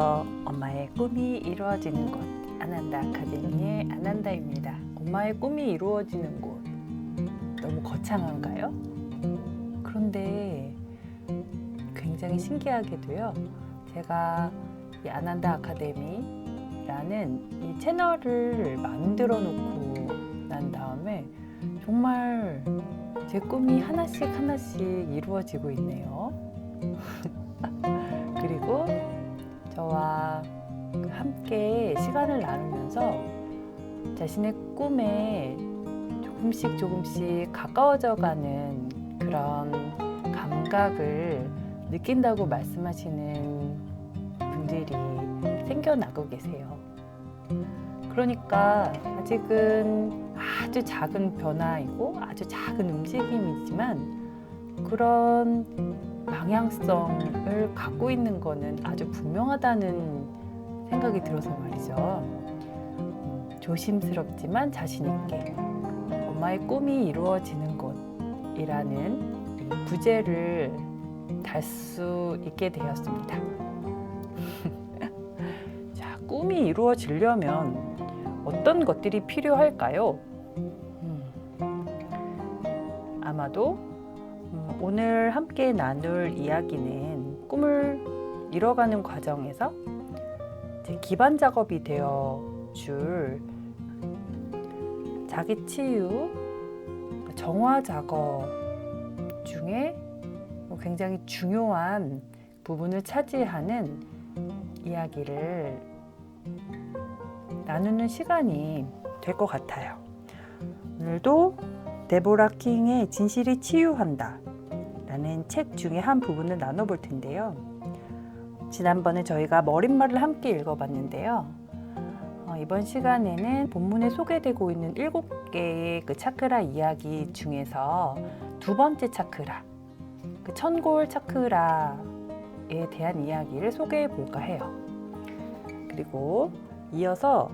안녕하세요. 엄마의 꿈이 이루어지는 곳 아난다 아카데미의 아난다입니다. 엄마의 꿈이 이루어지는 곳 너무 거창한가요? 그런데 굉장히 신기하게도요. 제가 이 아난다 아카데미라는 이 채널을 만들어 놓고 난 다음에 정말 제 꿈이 하나씩 이루어지고 있네요. 그리고 저와 함께 시간을 나누면서 자신의 꿈에 조금씩 가까워져 가는 그런 감각을 느낀다고 말씀하시는 분들이 생겨나고 계세요. 그러니까 아직은 아주 작은 변화이고 아주 작은 움직임이지만 그런 방향성을 갖고 있는 거는 아주 분명하다는 생각이 들어서 말이죠. 조심스럽지만 자신 있게 엄마의 꿈이 이루어지는 곳이라는 이 부제를 달 수 있게 되었습니다. 자, 꿈이 이루어지려면 어떤 것들이 필요할까요? 아마도 오늘 함께 나눌 이야기는 꿈을 이뤄가는 과정에서 기반 작업이 되어 줄 자기 치유, 정화 작업 중에 굉장히 중요한 부분을 차지하는 이야기를 나누는 시간이 될 것 같아요. 오늘도 데보라 킹의 진실이 치유한다 라는 책 중에 한 부분을 나눠볼 텐데요. 지난번에 저희가 머릿말을 함께 읽어봤는데요. 이번 시간에는 본문에 소개되고 있는 7개의 그 차크라 이야기 중에서 두 번째 차크라, 그 천골 차크라에 대한 이야기를 소개해 볼까 해요. 그리고 이어서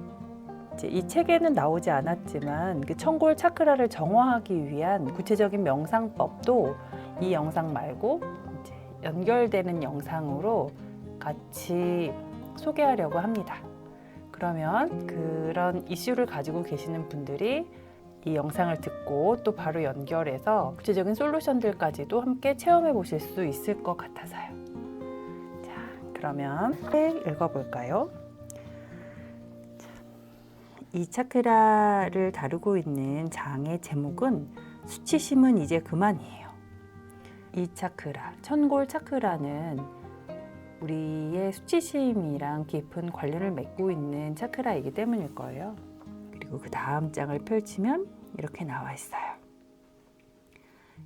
이제 이 책에는 나오지 않았지만 그 천골 차크라를 정화하기 위한 구체적인 명상법도 이 영상 말고 이제 연결되는 영상으로 같이 소개하려고 합니다. 그러면 그런 이슈를 가지고 계시는 분들이 이 영상을 듣고 또 바로 연결해서 구체적인 솔루션들까지도 함께 체험해 보실 수 있을 것 같아서요. 자, 그러면 읽어볼까요? 이 차크라를 다루고 있는 장의 제목은 수치심은 이제 그만이에요. 이 차크라, 천골 차크라는 우리의 수치심이랑 깊은 관련을 맺고 있는 차크라이기 때문일 거예요. 그리고 그 다음 장을 펼치면 이렇게 나와 있어요.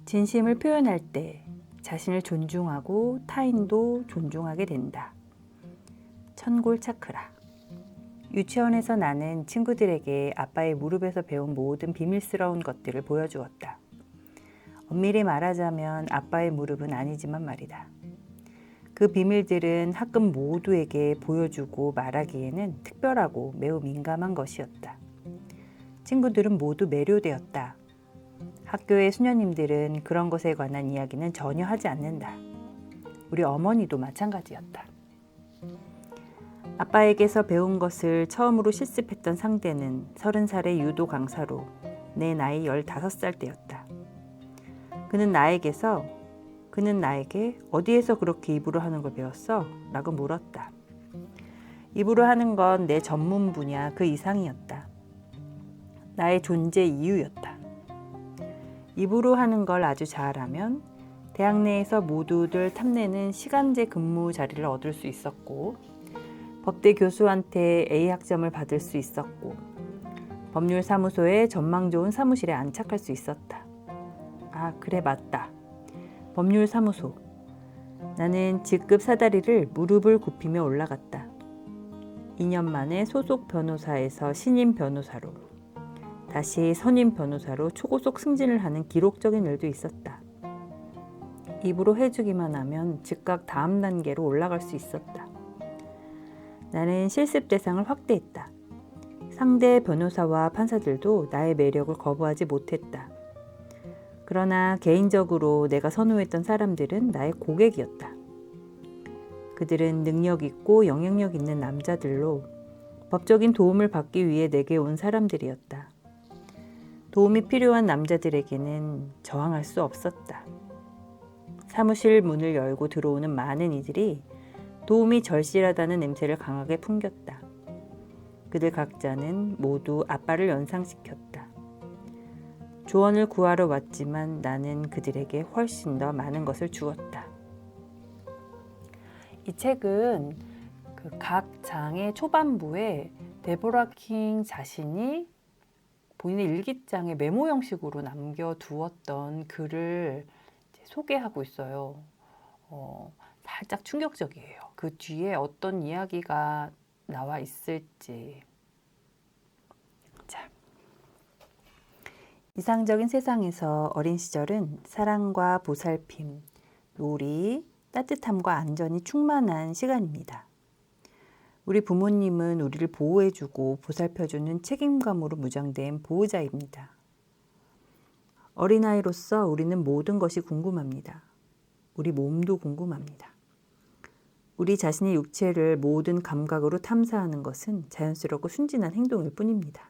진심을 표현할 때 자신을 존중하고 타인도 존중하게 된다. 천골 차크라. 유치원에서 나는 친구들에게 아빠의 무릎에서 배운 모든 비밀스러운 것들을 보여주었다. 엄밀히 말하자면 아빠의 무릎은 아니지만 말이다. 그 비밀들은 학급 모두에게 보여주고 말하기에는 특별하고 매우 민감한 것이었다. 친구들은 모두 매료되었다. 학교의 수녀님들은 그런 것에 관한 이야기는 전혀 하지 않는다. 우리 어머니도 마찬가지였다. 아빠에게서 배운 것을 처음으로 실습했던 상대는 30살의 유도 강사로 내 나이 15살 때였다. 그는 나에게 어디에서 그렇게 입으로 하는 걸 배웠어? 라고 물었다. 입으로 하는 건 내 전문 분야 그 이상이었다. 나의 존재 이유였다. 입으로 하는 걸 아주 잘하면 대학 내에서 모두들 탐내는 시간제 근무 자리를 얻을 수 있었고 법대 교수한테 A 학점을 받을 수 있었고 법률사무소의 전망 좋은 사무실에 안착할 수 있었다. 아, 그래 맞다. 법률사무소. 나는 직급 사다리를 무릎을 굽히며 올라갔다. 2년 만에 소속 변호사에서 신임 변호사로, 다시 선임 변호사로 초고속 승진을 하는 기록적인 일도 있었다. 입으로 해주기만 하면 즉각 다음 단계로 올라갈 수 있었다. 나는 실습 대상을 확대했다. 상대 변호사와 판사들도 나의 매력을 거부하지 못했다. 그러나 개인적으로 내가 선호했던 사람들은 나의 고객이었다. 그 그들은 능력 있고 영향력 있는 남자들로 법적인 도움을 받기 위해 내게 온 사람들이었다. 도움이 필요한 남자들에게는 저항할 수 없었다. 사무실 문을 열고 들어오는 많은 이들이 도움이 절실하다는 냄새를 강하게 풍겼다. 그들 각자는 모두 아빠를 연상시켰다. 조언을 구하러 왔지만 나는 그들에게 훨씬 더 많은 것을 주었다. 이 책은 그 각 장의 초반부에 데보라 킹 자신이 본인의 일기장에 메모 형식으로 남겨두었던 글을 소개하고 있어요. 살짝 충격적이에요. 그 뒤에 어떤 이야기가 나와 있을지. 자, 이상적인 세상에서 어린 시절은 사랑과 보살핌, 놀이, 따뜻함과 안전이 충만한 시간입니다. 우리 부모님은 우리를 보호해주고 보살펴주는 책임감으로 무장된 보호자입니다. 어린아이로서 우리는 모든 것이 궁금합니다. 우리 몸도 궁금합니다. 우리 자신의 육체를 모든 감각으로 탐사하는 것은 자연스럽고 순진한 행동일 뿐입니다.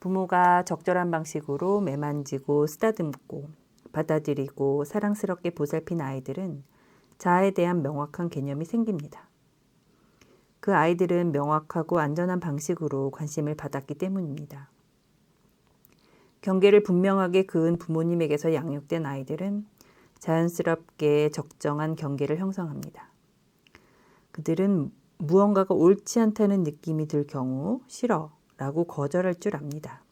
부모가 적절한 방식으로 매만지고 쓰다듬고 받아들이고 사랑스럽게 보살핀 아이들은 자아에 대한 명확한 개념이 생깁니다. 그 아이들은 명확하고 안전한 방식으로 관심을 받았기 때문입니다. 경계를 분명하게 그은 부모님에게서 양육된 아이들은 자연스럽게 적정한 경계를 형성합니다. 그들은 무언가가 옳지 않다는 느낌이 들 경우 싫어 라고 거절할 줄 압니다.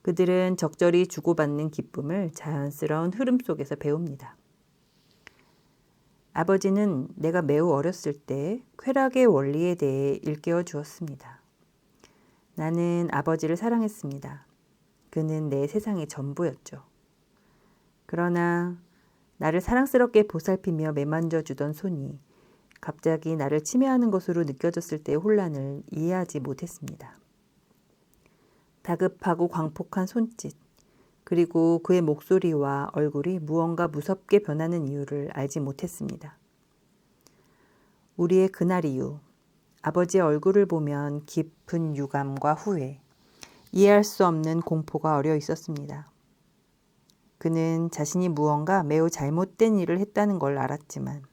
그들은 적절히 주고받는 기쁨을 자연스러운 흐름 속에서 배웁니다. 아버지는 내가 매우 어렸을 때 쾌락의 원리에 대해 일깨워 주었습니다. 나는 아버지를 사랑했습니다. 그는 내 세상의 전부였죠. 그러나 나를 사랑스럽게 보살피며 매만져 주던 손이 갑자기 나를 침해하는 것으로 느껴졌을 때의 혼란을 이해하지 못했습니다. 다급하고 광폭한 손짓, 그리고 그의 목소리와 얼굴이 무언가 무섭게 변하는 이유를 알지 못했습니다. 우리의 그날 이후, 아버지의 얼굴을 보면 깊은 유감과 후회, 이해할 수 없는 공포가 어려 있었습니다. 그는 자신이 무언가 매우 잘못된 일을 했다는 걸 알았지만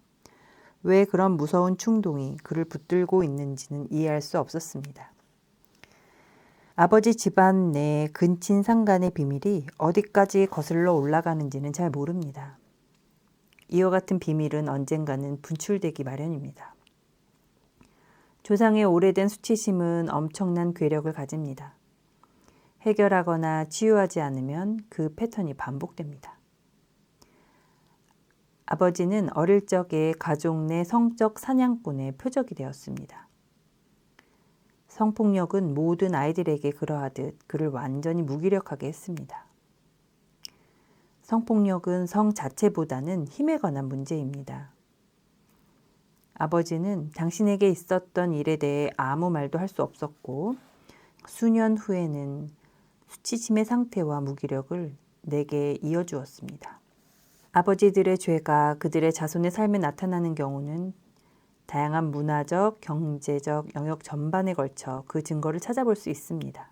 왜 그런 무서운 충동이 그를 붙들고 있는지는 이해할 수 없었습니다. 아버지 집안 내 근친상간의 비밀이 어디까지 거슬러 올라가는지는 잘 모릅니다. 이와 같은 비밀은 언젠가는 분출되기 마련입니다. 조상의 오래된 수치심은 엄청난 괴력을 가집니다. 해결하거나 치유하지 않으면 그 패턴이 반복됩니다. 아버지는 어릴 적에 가족 내 성적 사냥꾼의 표적이 되었습니다. 성폭력은 모든 아이들에게 그러하듯 그를 완전히 무기력하게 했습니다. 성폭력은 성 자체보다는 힘에 관한 문제입니다. 아버지는 당신에게 있었던 일에 대해 아무 말도 할 수 없었고 수년 후에는 수치심의 상태와 무기력을 내게 이어주었습니다. 아버지들의 죄가 그들의 자손의 삶에 나타나는 경우는 다양한 문화적, 경제적 영역 전반에 걸쳐 그 증거를 찾아볼 수 있습니다.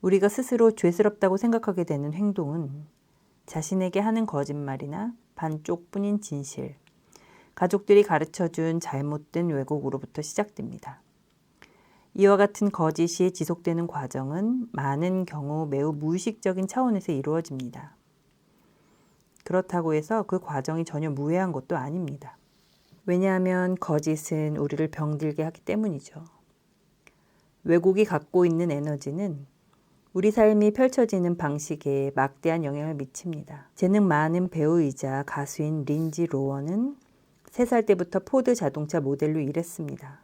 우리가 스스로 죄스럽다고 생각하게 되는 행동은 자신에게 하는 거짓말이나 반쪽뿐인 진실, 가족들이 가르쳐준 잘못된 왜곡으로부터 시작됩니다. 이와 같은 거짓이 지속되는 과정은 많은 경우 매우 무의식적인 차원에서 이루어집니다. 그렇다고 해서 그 과정이 전혀 무해한 것도 아닙니다. 왜냐하면 거짓은 우리를 병들게 하기 때문이죠. 왜곡이 갖고 있는 에너지는 우리 삶이 펼쳐지는 방식에 막대한 영향을 미칩니다. 재능 많은 배우이자 가수인 린지 로원은 3살 때부터 포드 자동차 모델로 일했습니다.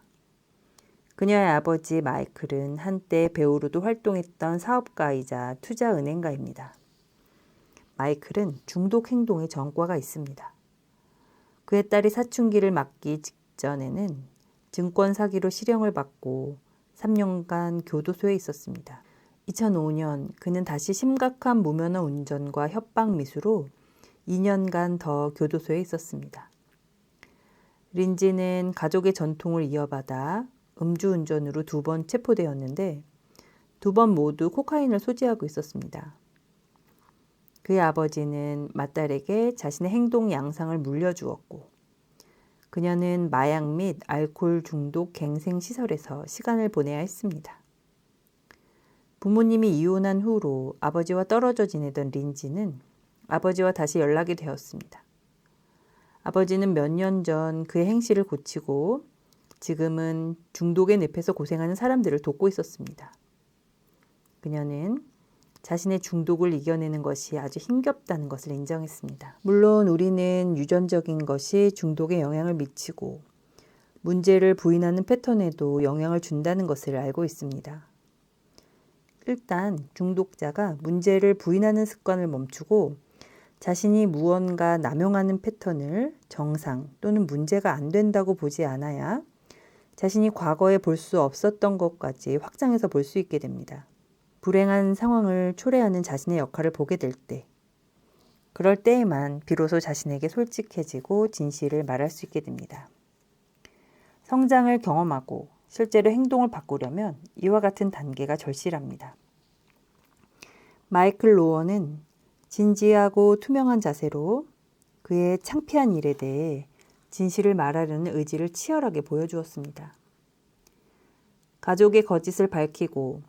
그녀의 아버지 마이클은 한때 배우로도 활동했던 사업가이자 투자은행가입니다. 마이클은 중독 행동의 전과가 있습니다. 그의 딸이 사춘기를 맞기 직전에는 증권 사기로 실형을 받고 3년간 교도소에 있었습니다. 2005년 그는 다시 심각한 무면허 운전과 협박 미수로 2년간 더 교도소에 있었습니다. 린지는 가족의 전통을 이어받아 음주운전으로 2번 체포되었는데 2번 모두 코카인을 소지하고 있었습니다. 그의 아버지는 맏딸에게 자신의 행동 양상을 물려주었고 그녀는 마약 및 알코올 중독 갱생 시설에서 시간을 보내야 했습니다. 부모님이 이혼한 후로 아버지와 떨어져 지내던 린지는 아버지와 다시 연락이 되었습니다. 아버지는 몇 년 전 그의 행실을 고치고 지금은 중독의 늪에서 고생하는 사람들을 돕고 있었습니다. 그녀는 자신의 중독을 이겨내는 것이 아주 힘겹다는 것을 인정했습니다. 물론 우리는 유전적인 것이 중독에 영향을 미치고 문제를 부인하는 패턴에도 영향을 준다는 것을 알고 있습니다. 일단 중독자가 문제를 부인하는 습관을 멈추고 자신이 무언가 남용하는 패턴을 정상 또는 문제가 안 된다고 보지 않아야 자신이 과거에 볼 수 없었던 것까지 확장해서 볼 수 있게 됩니다. 불행한 상황을 초래하는 자신의 역할을 보게 될 때, 그럴 때에만 비로소 자신에게 솔직해지고 진실을 말할 수 있게 됩니다. 성장을 경험하고 실제로 행동을 바꾸려면 이와 같은 단계가 절실합니다. 마이클 로어는 진지하고 투명한 자세로 그의 창피한 일에 대해 진실을 말하려는 의지를 치열하게 보여주었습니다. 가족의 거짓을 밝히고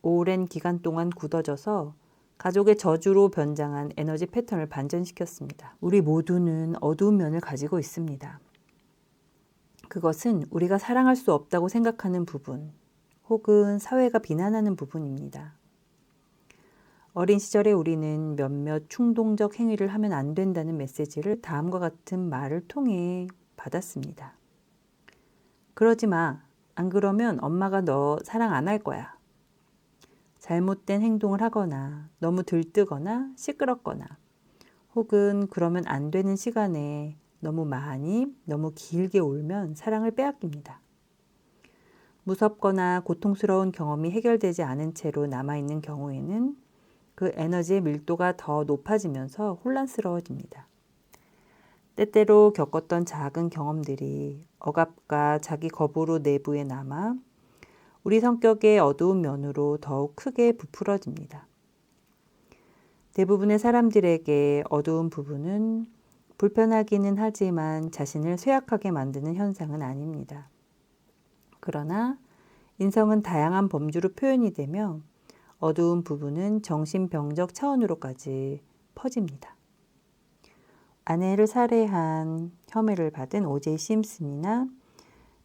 오랜 기간 동안 굳어져서 가족의 저주로 변장한 에너지 패턴을 반전시켰습니다. 우리 모두는 어두운 면을 가지고 있습니다. 그것은 우리가 사랑할 수 없다고 생각하는 부분, 혹은 사회가 비난하는 부분입니다. 어린 시절에 우리는 몇몇 충동적 행위를 하면 안 된다는 메시지를 다음과 같은 말을 통해 받았습니다. 그러지 마. 안 그러면 엄마가 너 사랑 안 할 거야. 잘못된 행동을 하거나 너무 들뜨거나 시끄럽거나 혹은 그러면 안 되는 시간에 너무 많이, 너무 길게 울면 사랑을 빼앗깁니다. 무섭거나 고통스러운 경험이 해결되지 않은 채로 남아있는 경우에는 그 에너지의 밀도가 더 높아지면서 혼란스러워집니다. 때때로 겪었던 작은 경험들이 억압과 자기 거부로 내부에 남아 우리 성격의 어두운 면으로 더욱 크게 부풀어집니다. 대부분의 사람들에게 어두운 부분은 불편하기는 하지만 자신을 쇠약하게 만드는 현상은 아닙니다. 그러나 인성은 다양한 범주로 표현이 되며 어두운 부분은 정신병적 차원으로까지 퍼집니다. 아내를 살해한 혐의를 받은 오제이 심슨이나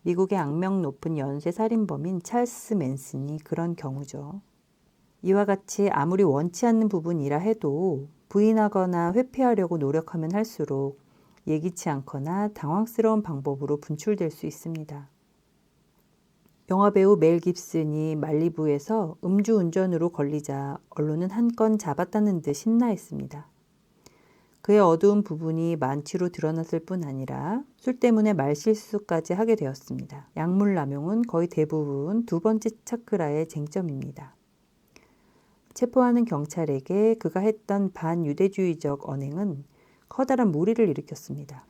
미국의 악명 높은 연쇄 살인범인 찰스 맨슨이 그런 경우죠. 이와 같이 아무리 원치 않는 부분이라 해도 부인하거나 회피하려고 노력하면 할수록 예기치 않거나 당황스러운 방법으로 분출될 수 있습니다. 영화배우 멜 깁슨이 말리부에서 음주운전으로 걸리자 언론은 한 건 잡았다는 듯 신나했습니다. 그의 어두운 부분이 만취로 드러났을 뿐 아니라 술 때문에 말실수까지 하게 되었습니다. 약물 남용은 거의 대부분 2번째 차크라의 쟁점입니다. 체포하는 경찰에게 그가 했던 반유대주의적 언행은 커다란 물의를 일으켰습니다.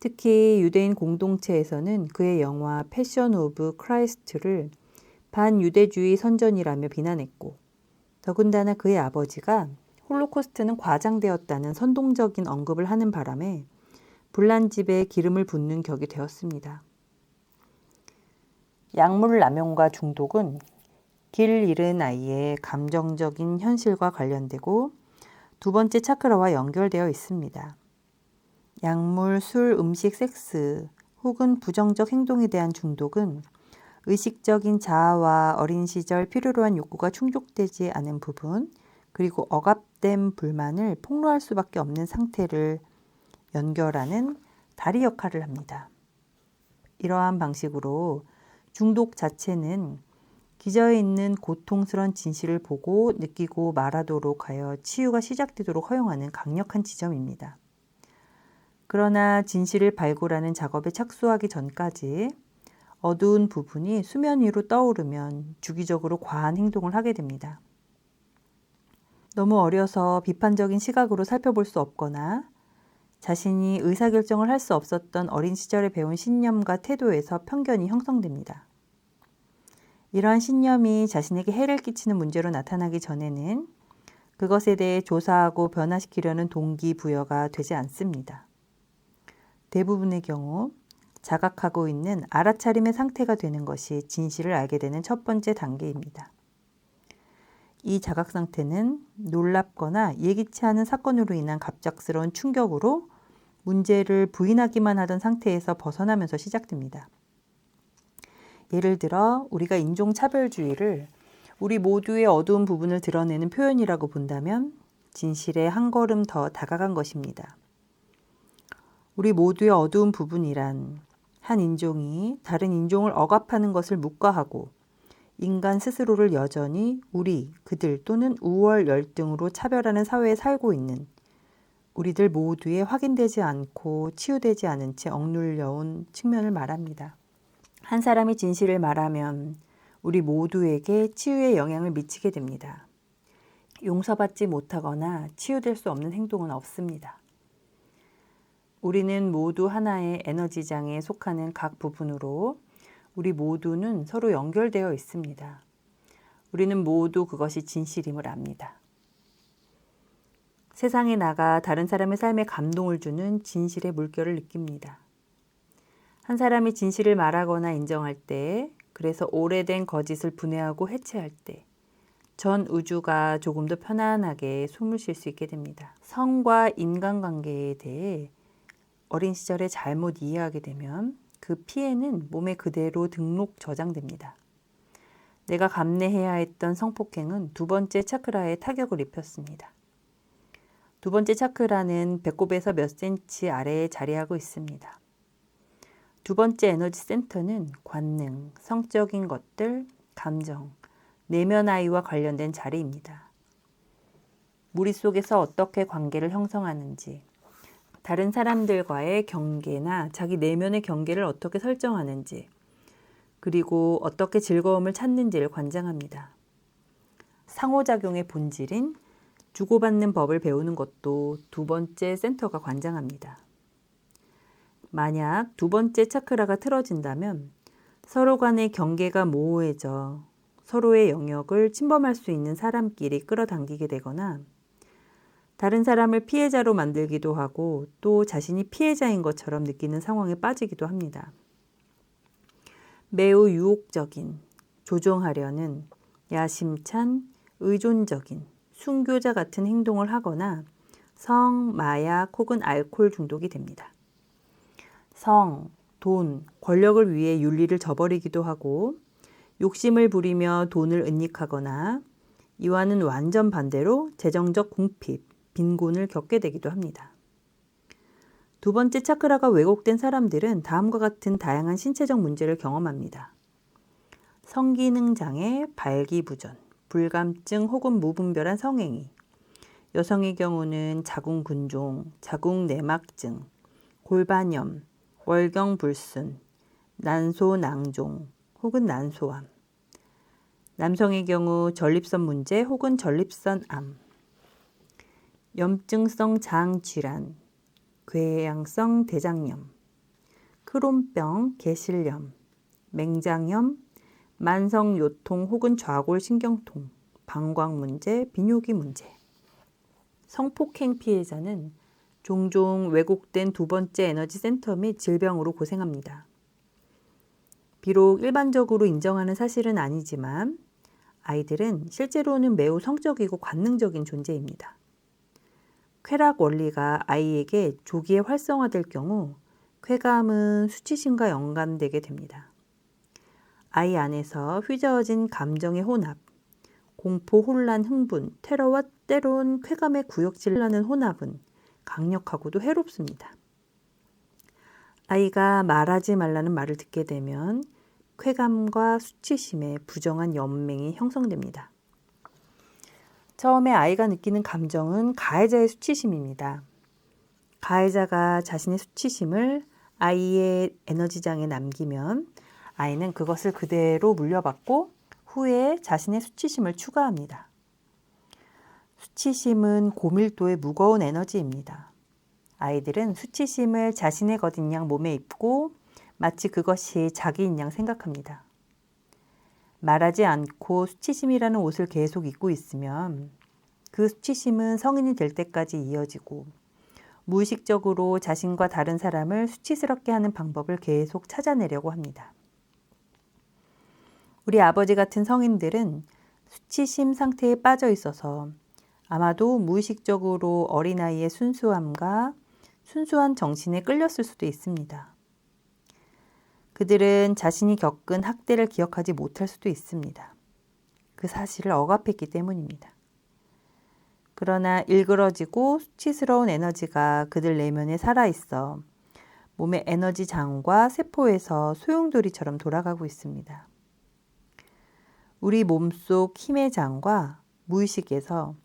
특히 유대인 공동체에서는 그의 영화 패션 오브 크라이스트를 반유대주의 선전이라며 비난했고 더군다나 그의 아버지가 홀로코스트는 과장되었다는 선동적인 언급을 하는 바람에 불난집에 기름을 붓는 격이 되었습니다. 약물 남용과 중독은 길 잃은 아이의 감정적인 현실과 관련되고 2번째 차크라와 연결되어 있습니다. 약물, 술, 음식, 섹스 혹은 부정적 행동에 대한 중독은 의식적인 자아와 어린 시절 필요로 한 욕구가 충족되지 않은 부분 그리고 억압된 불만을 폭로할 수밖에 없는 상태를 연결하는 다리 역할을 합니다. 이러한 방식으로 중독 자체는 기저에 있는 고통스러운 진실을 보고 느끼고 말하도록 하여 치유가 시작되도록 허용하는 강력한 지점입니다. 그러나 진실을 발굴하는 작업에 착수하기 전까지 어두운 부분이 수면 위로 떠오르면 주기적으로 과한 행동을 하게 됩니다. 너무 어려서 비판적인 시각으로 살펴볼 수 없거나 자신이 의사결정을 할 수 없었던 어린 시절에 배운 신념과 태도에서 편견이 형성됩니다. 이러한 신념이 자신에게 해를 끼치는 문제로 나타나기 전에는 그것에 대해 조사하고 변화시키려는 동기부여가 되지 않습니다. 대부분의 경우 자각하고 있는 알아차림의 상태가 되는 것이 진실을 알게 되는 첫 번째 단계입니다. 이 자각 상태는 놀랍거나 예기치 않은 사건으로 인한 갑작스러운 충격으로 문제를 부인하기만 하던 상태에서 벗어나면서 시작됩니다. 예를 들어 우리가 인종차별주의를 우리 모두의 어두운 부분을 드러내는 표현이라고 본다면 진실에 한 걸음 더 다가간 것입니다. 우리 모두의 어두운 부분이란 한 인종이 다른 인종을 억압하는 것을 묵과하고 인간 스스로를 여전히 우리, 그들 또는 우월 열등으로 차별하는 사회에 살고 있는 우리들 모두의 확인되지 않고 치유되지 않은 채 억눌려온 측면을 말합니다. 한 사람이 진실을 말하면 우리 모두에게 치유의 영향을 미치게 됩니다. 용서받지 못하거나 치유될 수 없는 행동은 없습니다. 우리는 모두 하나의 에너지장에 속하는 각 부분으로 우리 모두는 서로 연결되어 있습니다. 우리는 모두 그것이 진실임을 압니다. 세상에 나가 다른 사람의 삶에 감동을 주는 진실의 물결을 느낍니다. 한 사람이 진실을 말하거나 인정할 때, 그래서 오래된 거짓을 분해하고 해체할 때, 전 우주가 조금 더 편안하게 숨을 쉴 수 있게 됩니다. 성과 인간관계에 대해 어린 시절에 잘못 이해하게 되면 그 피해는 몸에 그대로 등록 저장됩니다. 내가 감내해야 했던 성폭행은 두 번째 차크라에 타격을 입혔습니다. 두 번째 차크라는 배꼽에서 몇 센치 아래에 자리하고 있습니다. 두 번째 에너지 센터는 관능, 성적인 것들, 감정, 내면 아이와 관련된 자리입니다. 무리 속에서 어떻게 관계를 형성하는지, 다른 사람들과의 경계나 자기 내면의 경계를 어떻게 설정하는지, 그리고 어떻게 즐거움을 찾는지를 관장합니다. 상호작용의 본질인 주고받는 법을 배우는 것도 두 번째 센터가 관장합니다. 만약 두 번째 차크라가 틀어진다면 서로 간의 경계가 모호해져 서로의 영역을 침범할 수 있는 사람끼리 끌어당기게 되거나 다른 사람을 피해자로 만들기도 하고 또 자신이 피해자인 것처럼 느끼는 상황에 빠지기도 합니다. 매우 유혹적인, 조종하려는, 야심찬, 의존적인, 순교자 같은 행동을 하거나 성, 마약 혹은 알코올 중독이 됩니다. 성, 돈, 권력을 위해 윤리를 저버리기도 하고 욕심을 부리며 돈을 은닉하거나 이와는 완전 반대로 재정적 궁핍, 빈곤을 겪게 되기도 합니다. 두 번째 차크라가 왜곡된 사람들은 다음과 같은 다양한 신체적 문제를 경험합니다. 성기능 장애, 발기부전, 불감증 혹은 무분별한 성행위, 여성의 경우는 자궁근종, 자궁내막증, 골반염, 월경불순, 난소낭종 혹은 난소암, 남성의 경우 전립선 문제 혹은 전립선암, 염증성 장질환, 궤양성 대장염, 크론병, 개실염, 맹장염, 만성요통 혹은 좌골신경통, 방광문제, 비뇨기 문제. 성폭행 피해자는 종종 왜곡된 두 번째 에너지 센터 및 질병으로 고생합니다. 비록 일반적으로 인정하는 사실은 아니지만 아이들은 실제로는 매우 성적이고 관능적인 존재입니다. 쾌락 원리가 아이에게 조기에 활성화될 경우 쾌감은 수치심과 연관되게 됩니다. 아이 안에서 휘저어진 감정의 혼합, 공포, 혼란, 흥분, 테러와 때론 쾌감의 구역질나는 혼합은 강력하고도 해롭습니다. 아이가 말하지 말라는 말을 듣게 되면 쾌감과 수치심의 부정한 연맹이 형성됩니다. 처음에 아이가 느끼는 감정은 가해자의 수치심입니다. 가해자가 자신의 수치심을 아이의 에너지장에 남기면 아이는 그것을 그대로 물려받고 후에 자신의 수치심을 추가합니다. 수치심은 고밀도의 무거운 에너지입니다. 아이들은 수치심을 자신의 것인 양 몸에 입고 마치 그것이 자기인 양 생각합니다. 말하지 않고 수치심이라는 옷을 계속 입고 있으면 그 수치심은 성인이 될 때까지 이어지고 무의식적으로 자신과 다른 사람을 수치스럽게 하는 방법을 계속 찾아내려고 합니다. 우리 아버지 같은 성인들은 수치심 상태에 빠져 있어서 아마도 무의식적으로 어린아이의 순수함과 순수한 정신에 끌렸을 수도 있습니다. 그들은 자신이 겪은 학대를 기억하지 못할 수도 있습니다. 그 사실을 억압했기 때문입니다. 그러나 일그러지고 수치스러운 에너지가 그들 내면에 살아있어 몸의 에너지 장과 세포에서 소용돌이처럼 돌아가고 있습니다. 우리 몸속 힘의 장과 무의식에서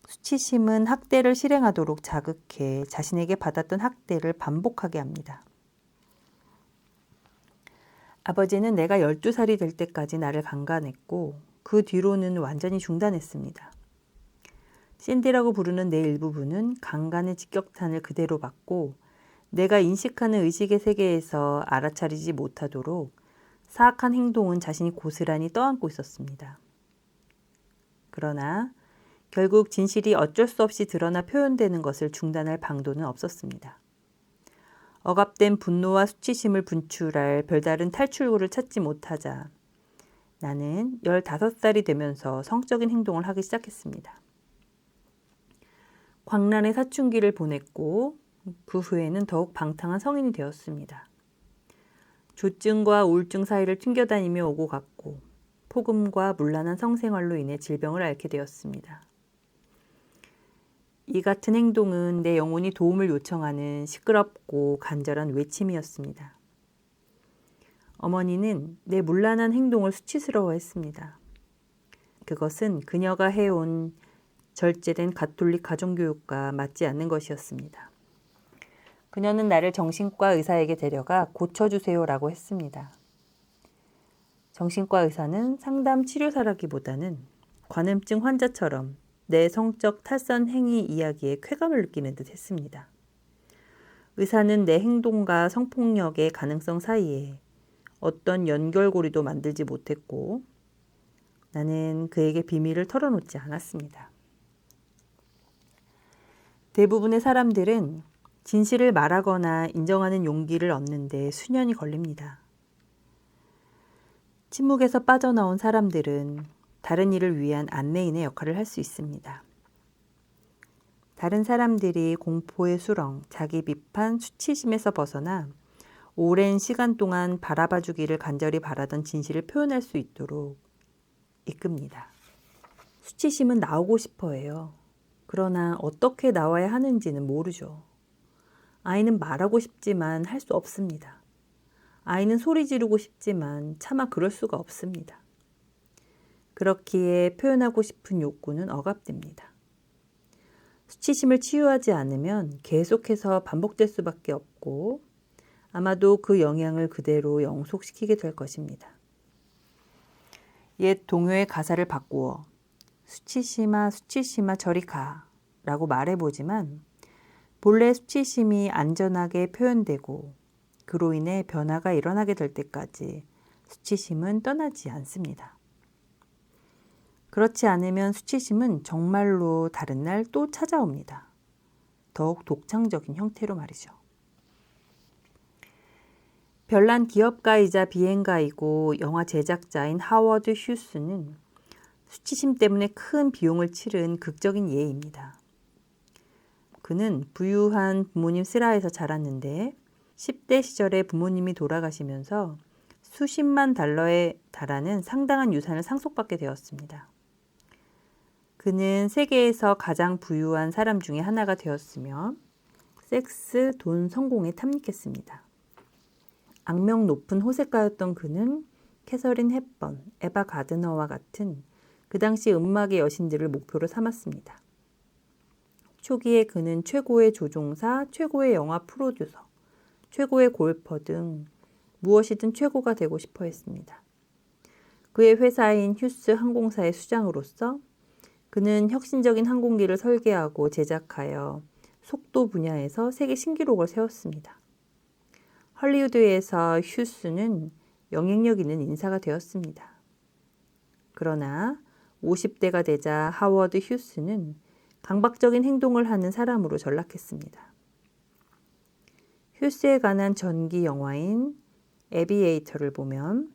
수치심은 학대를 실행하도록 자극해 자신에게 받았던 학대를 반복하게 합니다. 아버지는 내가 12살이 될 때까지 나를 강간했고 그 뒤로는 완전히 중단했습니다. 샌디라고 부르는 내 일부분은 강간의 직격탄을 그대로 받고 내가 인식하는 의식의 세계에서 알아차리지 못하도록 사악한 행동은 자신이 고스란히 떠안고 있었습니다. 그러나 결국 진실이 어쩔 수 없이 드러나 표현되는 것을 중단할 방도는 없었습니다. 억압된 분노와 수치심을 분출할 별다른 탈출구를 찾지 못하자 나는 15살이 되면서 성적인 행동을 하기 시작했습니다. 광란의 사춘기를 보냈고 그 후에는 더욱 방탕한 성인이 되었습니다. 조증과 우울증 사이를 튕겨다니며 오고 갔고 폭음과 문란한 성생활로 인해 질병을 앓게 되었습니다. 이 같은 행동은 내 영혼이 도움을 요청하는 시끄럽고 간절한 외침이었습니다. 어머니는 내 문란한 행동을 수치스러워했습니다. 그것은 그녀가 해온 절제된 가톨릭 가정교육과 맞지 않는 것이었습니다. 그녀는 나를 정신과 의사에게 데려가 고쳐주세요라고 했습니다. 정신과 의사는 상담 치료사라기보다는 관음증 환자처럼 내 성적 탈선 행위 이야기에 쾌감을 느끼는 듯 했습니다. 의사는 내 행동과 성폭력의 가능성 사이에 어떤 연결고리도 만들지 못했고 나는 그에게 비밀을 털어놓지 않았습니다. 대부분의 사람들은 진실을 말하거나 인정하는 용기를 얻는 데 수년이 걸립니다. 침묵에서 빠져나온 사람들은 다른 일을 위한 안내인의 역할을 할 수 있습니다. 다른 사람들이 공포의 수렁, 자기 비판, 수치심에서 벗어나 오랜 시간 동안 바라봐주기를 간절히 바라던 진실을 표현할 수 있도록 이끕니다. 수치심은 나오고 싶어 해요. 그러나 어떻게 나와야 하는지는 모르죠. 아이는 말하고 싶지만 할 수 없습니다. 아이는 소리 지르고 싶지만 차마 그럴 수가 없습니다. 그렇기에 표현하고 싶은 욕구는 억압됩니다. 수치심을 치유하지 않으면 계속해서 반복될 수밖에 없고 아마도 그 영향을 그대로 영속시키게 될 것입니다. 옛 동요의 가사를 바꾸어 수치심아 수치심아 저리 가 라고 말해보지만 본래 수치심이 안전하게 표현되고 그로 인해 변화가 일어나게 될 때까지 수치심은 떠나지 않습니다. 그렇지 않으면 수치심은 정말로 다른 날 또 찾아옵니다. 더욱 독창적인 형태로 말이죠. 별난 기업가이자 비행가이고 영화 제작자인 하워드 휴스는 수치심 때문에 큰 비용을 치른 극적인 예입니다. 그는 부유한 부모님 슬하에서 자랐는데 10대 시절에 부모님이 돌아가시면서 수십만 달러에 달하는 상당한 유산을 상속받게 되었습니다. 그는 세계에서 가장 부유한 사람 중에 하나가 되었으며 섹스, 돈, 성공에 탐닉했습니다. 악명 높은 호색가였던 그는 캐서린 헵번, 에바 가드너와 같은 그 당시 음악의 여신들을 목표로 삼았습니다. 초기에 그는 최고의 조종사, 최고의 영화 프로듀서, 최고의 골퍼 등 무엇이든 최고가 되고 싶어 했습니다. 그의 회사인 휴스 항공사의 수장으로서 그는 혁신적인 항공기를 설계하고 제작하여 속도 분야에서 세계 신기록을 세웠습니다. 헐리우드에서 휴스는 영향력 있는 인사가 되었습니다. 그러나 50대가 되자 하워드 휴스는 강박적인 행동을 하는 사람으로 전락했습니다. 휴스에 관한 전기 영화인 에비에이터를 보면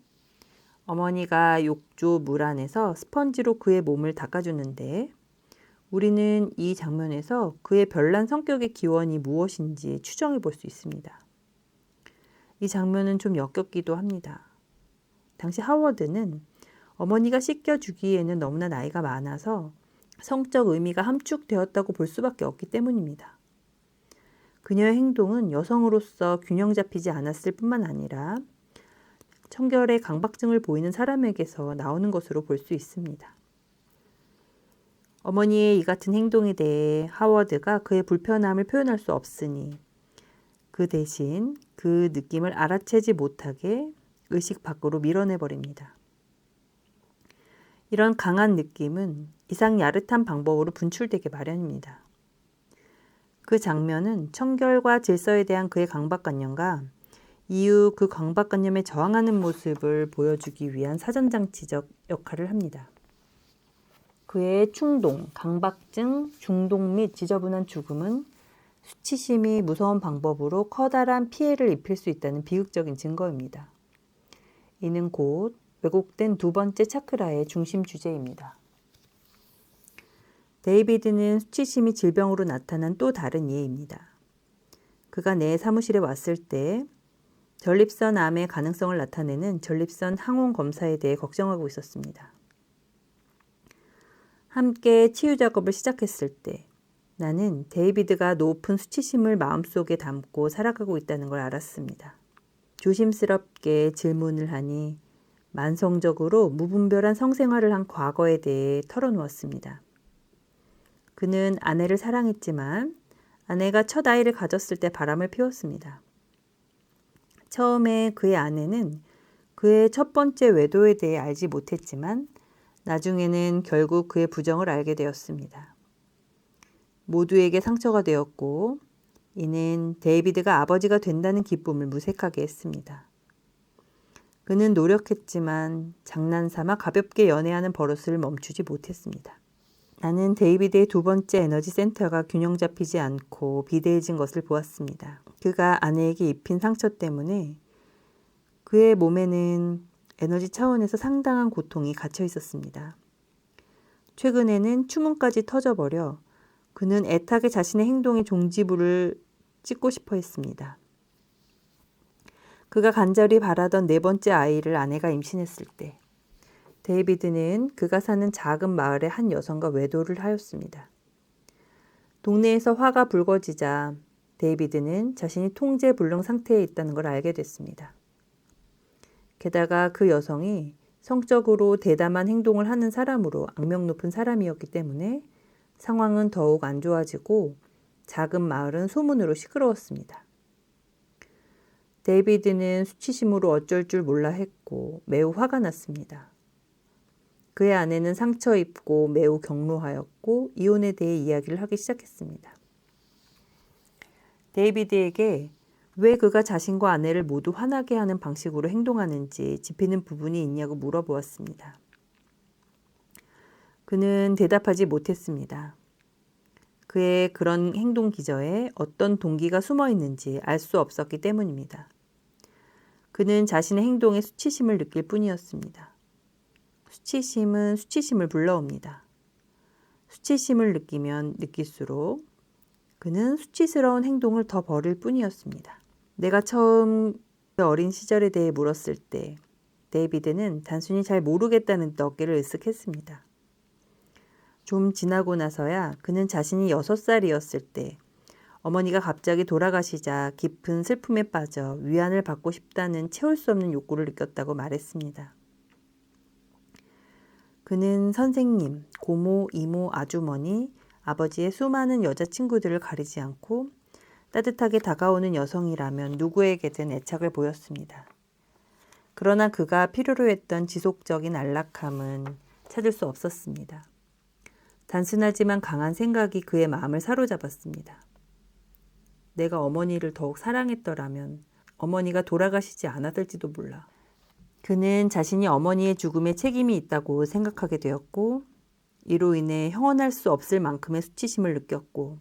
어머니가 욕조 물 안에서 스펀지로 그의 몸을 닦아주는데 우리는 이 장면에서 그의 별난 성격의 기원이 무엇인지 추정해 볼 수 있습니다. 이 장면은 좀 역겹기도 합니다. 당시 하워드는 어머니가 씻겨주기에는 너무나 나이가 많아서 성적 의미가 함축되었다고 볼 수밖에 없기 때문입니다. 그녀의 행동은 여성으로서 균형 잡히지 않았을 뿐만 아니라 청결의 강박증을 보이는 사람에게서 나오는 것으로 볼 수 있습니다. 어머니의 이 같은 행동에 대해 하워드가 그의 불편함을 표현할 수 없으니 그 대신 그 느낌을 알아채지 못하게 의식 밖으로 밀어내버립니다. 이런 강한 느낌은 이상 야릇한 방법으로 분출되게 마련입니다. 그 장면은 청결과 질서에 대한 그의 강박관념과 이후 그 강박관념에 저항하는 모습을 보여주기 위한 사전장치적 역할을 합니다. 그의 충동, 강박증, 중독 및 지저분한 죽음은 수치심이 무서운 방법으로 커다란 피해를 입힐 수 있다는 비극적인 증거입니다. 이는 곧 왜곡된 두 번째 차크라의 중심 주제입니다. 데이비드는 수치심이 질병으로 나타난 또 다른 예입니다. 그가 내 사무실에 왔을 때 전립선 암의 가능성을 나타내는 전립선 항원 검사에 대해 걱정하고 있었습니다. 함께 치유 작업을 시작했을 때 나는 데이비드가 높은 수치심을 마음속에 담고 살아가고 있다는 걸 알았습니다. 조심스럽게 질문을 하니 만성적으로 무분별한 성생활을 한 과거에 대해 털어놓았습니다. 그는 아내를 사랑했지만 아내가 첫 아이를 가졌을 때 바람을 피웠습니다. 처음에 그의 아내는 그의 첫 번째 외도에 대해 알지 못했지만 나중에는 결국 그의 부정을 알게 되었습니다. 모두에게 상처가 되었고 이는 데이비드가 아버지가 된다는 기쁨을 무색하게 했습니다. 그는 노력했지만 장난삼아 가볍게 연애하는 버릇을 멈추지 못했습니다. 나는 데이비드의 두 번째 에너지 센터가 균형 잡히지 않고 비대해진 것을 보았습니다. 그가 아내에게 입힌 상처 때문에 그의 몸에는 에너지 차원에서 상당한 고통이 갇혀 있었습니다. 최근에는 추문까지 터져버려 그는 애타게 자신의 행동의 종지부를 찍고 싶어 했습니다. 그가 간절히 바라던 네 번째 아이를 아내가 임신했을 때 데이비드는 그가 사는 작은 마을의 한 여성과 외도를 하였습니다. 동네에서 화가 불거지자 데이비드는 자신이 통제불능 상태에 있다는 걸 알게 됐습니다. 게다가 그 여성이 성적으로 대담한 행동을 하는 사람으로 악명 높은 사람이었기 때문에 상황은 더욱 안 좋아지고 작은 마을은 소문으로 시끄러웠습니다. 데이비드는 수치심으로 어쩔 줄 몰라 했고 매우 화가 났습니다. 그의 아내는 상처 입고 매우 격노하였고 이혼에 대해 이야기를 하기 시작했습니다. 데이비드에게 왜 그가 자신과 아내를 모두 화나게 하는 방식으로 행동하는지 짚이는 부분이 있냐고 물어보았습니다. 그는 대답하지 못했습니다. 그의 그런 행동 기저에 어떤 동기가 숨어 있는지 알 수 없었기 때문입니다. 그는 자신의 행동에 수치심을 느낄 뿐이었습니다. 수치심은 수치심을 불러옵니다. 수치심을 느끼면 느낄수록 그는 수치스러운 행동을 더 벌일 뿐이었습니다. 내가 처음 어린 시절에 대해 물었을 때 데이비드는 단순히 잘 모르겠다는 듯 어깨를 으쓱했습니다. 좀 지나고 나서야 그는 자신이 6살이었을 때 어머니가 갑자기 돌아가시자 깊은 슬픔에 빠져 위안을 받고 싶다는 채울 수 없는 욕구를 느꼈다고 말했습니다. 그는 선생님, 고모, 이모, 아주머니, 아버지의 수많은 여자친구들을 가리지 않고 따뜻하게 다가오는 여성이라면 누구에게든 애착을 보였습니다. 그러나 그가 필요로 했던 지속적인 안락함은 찾을 수 없었습니다. 단순하지만 강한 생각이 그의 마음을 사로잡았습니다. 내가 어머니를 더욱 사랑했더라면 어머니가 돌아가시지 않았을지도 몰라. 그는 자신이 어머니의 죽음에 책임이 있다고 생각하게 되었고 이로 인해 형언할 수 없을 만큼의 수치심을 느꼈고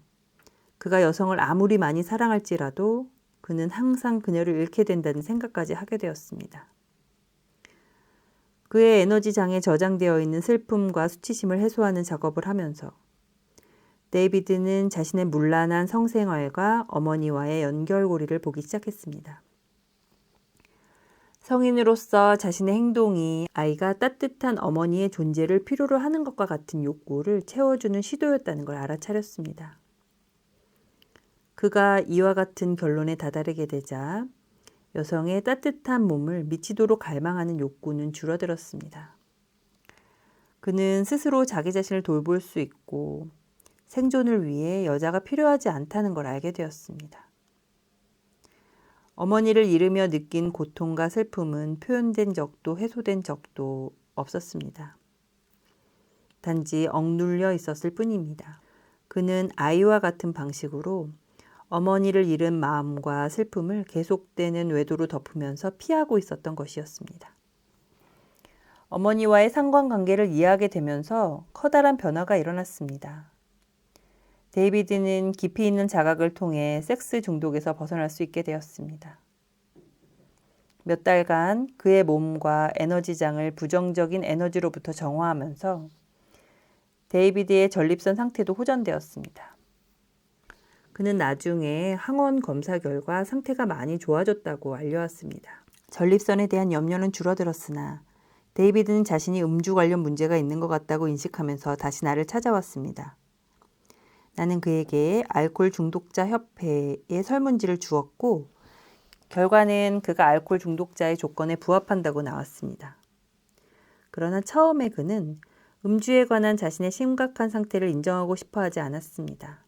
그가 여성을 아무리 많이 사랑할지라도 그는 항상 그녀를 잃게 된다는 생각까지 하게 되었습니다. 그의 에너지장에 저장되어 있는 슬픔과 수치심을 해소하는 작업을 하면서 데이비드는 자신의 문란한 성생활과 어머니와의 연결고리를 보기 시작했습니다. 성인으로서 자신의 행동이 아이가 따뜻한 어머니의 존재를 필요로 하는 것과 같은 욕구를 채워주는 시도였다는 걸 알아차렸습니다. 그가 이와 같은 결론에 다다르게 되자 여성의 따뜻한 몸을 미치도록 갈망하는 욕구는 줄어들었습니다. 그는 스스로 자기 자신을 돌볼 수 있고 생존을 위해 여자가 필요하지 않다는 걸 알게 되었습니다. 어머니를 잃으며 느낀 고통과 슬픔은 표현된 적도 해소된 적도 없었습니다. 단지 억눌려 있었을 뿐입니다. 그는 아이와 같은 방식으로 어머니를 잃은 마음과 슬픔을 계속되는 외도로 덮으면서 피하고 있었던 것이었습니다. 어머니와의 상관관계를 이해하게 되면서 커다란 변화가 일어났습니다. 데이비드는 깊이 있는 자각을 통해 섹스 중독에서 벗어날 수 있게 되었습니다. 몇 달간 그의 몸과 에너지장을 부정적인 에너지로부터 정화하면서 데이비드의 전립선 상태도 호전되었습니다. 그는 나중에 항원 검사 결과 상태가 많이 좋아졌다고 알려왔습니다. 전립선에 대한 염려는 줄어들었으나 데이비드는 자신이 음주 관련 문제가 있는 것 같다고 인식하면서 다시 나를 찾아왔습니다. 나는 그에게 알코올 중독자 협회의 설문지를 주었고 결과는 그가 알코올 중독자의 조건에 부합한다고 나왔습니다. 그러나 처음에 그는 음주에 관한 자신의 심각한 상태를 인정하고 싶어 하지 않았습니다.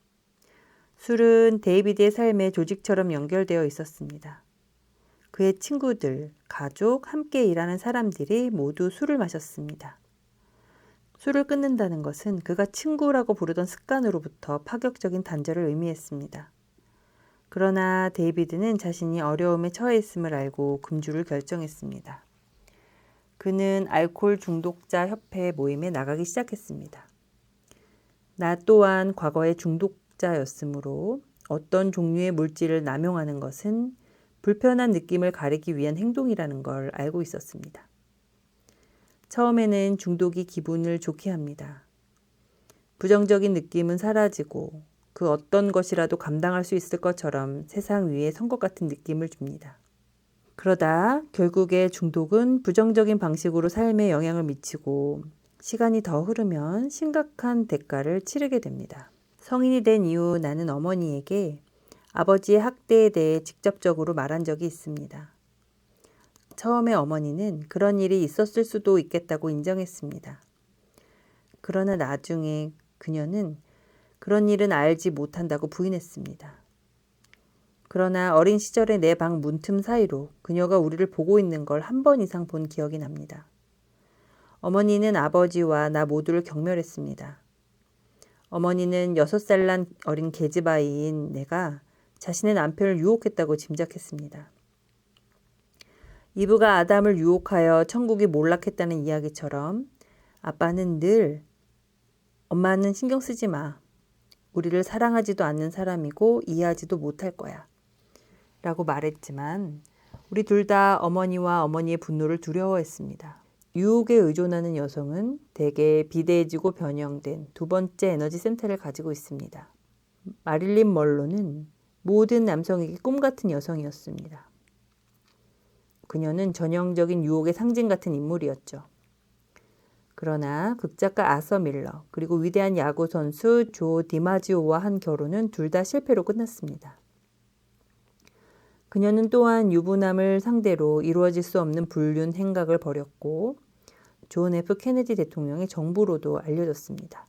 술은 데이비드의 삶에 조직처럼 연결되어 있었습니다. 그의 친구들, 가족, 함께 일하는 사람들이 모두 술을 마셨습니다. 술을 끊는다는 것은 그가 친구라고 부르던 습관으로부터 파격적인 단절을 의미했습니다. 그러나 데이비드는 자신이 어려움에 처해 있음을 알고 금주를 결정했습니다. 그는 알코올 중독자 협회 모임에 나가기 시작했습니다. 나 또한 과거의 중독자였으므로 어떤 종류의 물질을 남용하는 것은 불편한 느낌을 가리기 위한 행동이라는 걸 알고 있었습니다. 처음에는 중독이 기분을 좋게 합니다. 부정적인 느낌은 사라지고 그 어떤 것이라도 감당할 수 있을 것처럼 세상 위에 선 것 같은 느낌을 줍니다. 그러다 결국에 중독은 부정적인 방식으로 삶에 영향을 미치고 시간이 더 흐르면 심각한 대가를 치르게 됩니다. 성인이 된 이후 나는 어머니에게 아버지의 학대에 대해 직접적으로 말한 적이 있습니다. 처음에 어머니는 그런 일이 있었을 수도 있겠다고 인정했습니다. 그러나 나중에 그녀는 그런 일은 알지 못한다고 부인했습니다. 그러나 어린 시절의 내 방 문틈 사이로 그녀가 우리를 보고 있는 걸 한 번 이상 본 기억이 납니다. 어머니는 아버지와 나 모두를 경멸했습니다. 어머니는 6살 난 어린 계집아이인 내가 자신의 남편을 유혹했다고 짐작했습니다. 이브가 아담을 유혹하여 천국이 몰락했다는 이야기처럼 아빠는 늘 엄마는 신경 쓰지 마. 우리를 사랑하지도 않는 사람이고 이해하지도 못할 거야. 라고 말했지만 우리 둘 다 어머니와 어머니의 분노를 두려워했습니다. 유혹에 의존하는 여성은 대개 비대해지고 변형된 두 번째 에너지 센터를 가지고 있습니다. 마릴린 먼로는 모든 남성에게 꿈같은 여성이었습니다. 그녀는 전형적인 유혹의 상징 같은 인물이었죠. 그러나 극작가 아서 밀러 그리고 위대한 야구 선수 조 디마지오와 한 결혼은 둘 다 실패로 끝났습니다. 그녀는 또한 유부남을 상대로 이루어질 수 없는 불륜 행각을 벌였고 존 F 케네디 대통령의 정부로도 알려졌습니다.